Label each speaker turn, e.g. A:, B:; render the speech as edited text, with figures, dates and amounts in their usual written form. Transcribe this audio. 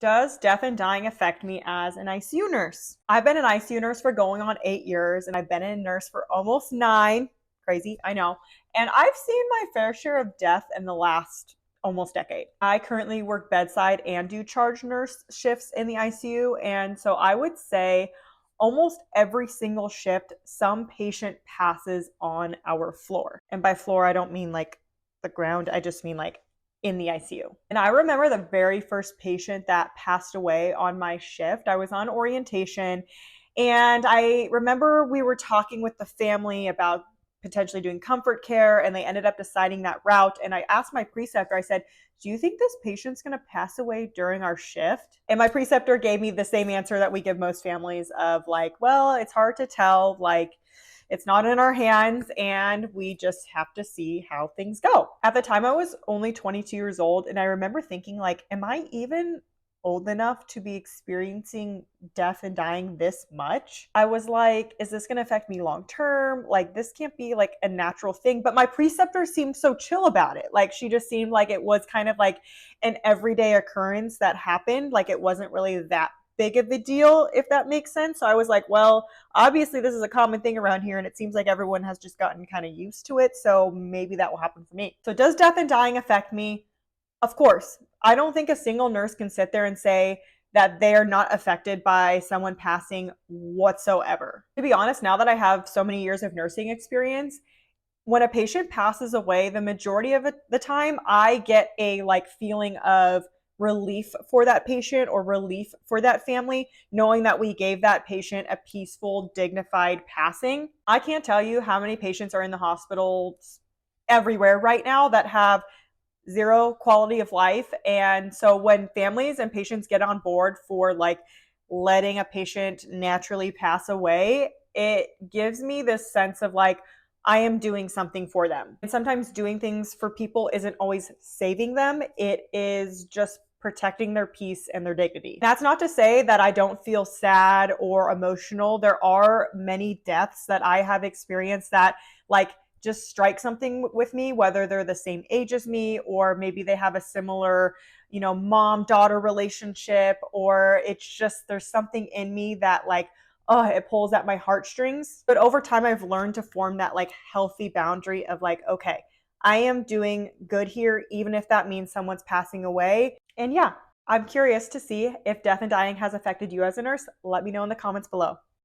A: Does death and dying affect me as an ICU nurse? I've been an ICU nurse for going on 8 years, and I've been a nurse for almost nine. Crazy, I know. And I've seen my fair share of death in the last almost decade. I currently work bedside and do charge nurse shifts in the ICU. And so I would say almost every single shift, some patient passes on our floor. And by floor, I don't mean like the ground, I just mean like in the ICU. And I remember the very first patient that passed away on my shift. I was on orientation, and I remember we were talking with the family about potentially doing comfort care, and they ended up deciding that route. And I asked my preceptor, I said, "Do you think this patient's going to pass away during our shift?" And my preceptor gave me the same answer that we give most families of like, well, it's hard to tell, like it's not in our hands, and we just have to see how things go. At the time, I was only 22 years old, and I remember thinking, like, am I even old enough to be experiencing death and dying this much? I was like, is this going to affect me long term? Like, this can't be like a natural thing. But my preceptor seemed so chill about it. Like, she just seemed like it was kind of like an everyday occurrence that happened. Like, it wasn't really that big of a deal, if that makes sense. So I was like, well, obviously this is a common thing around here, and it seems like everyone has just gotten kind of used to it. So maybe that will happen for me. So does death and dying affect me? Of course. I don't think a single nurse can sit there and say that they are not affected by someone passing whatsoever. To be honest, now that I have so many years of nursing experience, when a patient passes away, the majority of the time I get a like feeling of relief for that patient or relief for that family, knowing that we gave that patient a peaceful, dignified passing. I can't tell you how many patients are in the hospitals everywhere right now that have zero quality of life. And so when families and patients get on board for like letting a patient naturally pass away, it gives me this sense of like, I am doing something for them. And sometimes doing things for people isn't always saving them. It is just protecting their peace and their dignity. That's not to say that I don't feel sad or emotional. There are many deaths that I have experienced that like just strike something with me, whether they're the same age as me or maybe they have a similar, mom-daughter relationship, or it's just there's something in me that like, oh, it pulls at my heartstrings. But over time, I've learned to form that like healthy boundary of like, okay, I am doing good here, even if that means someone's passing away. And yeah, I'm curious to see if death and dying has affected you as a nurse. Let me know in the comments below.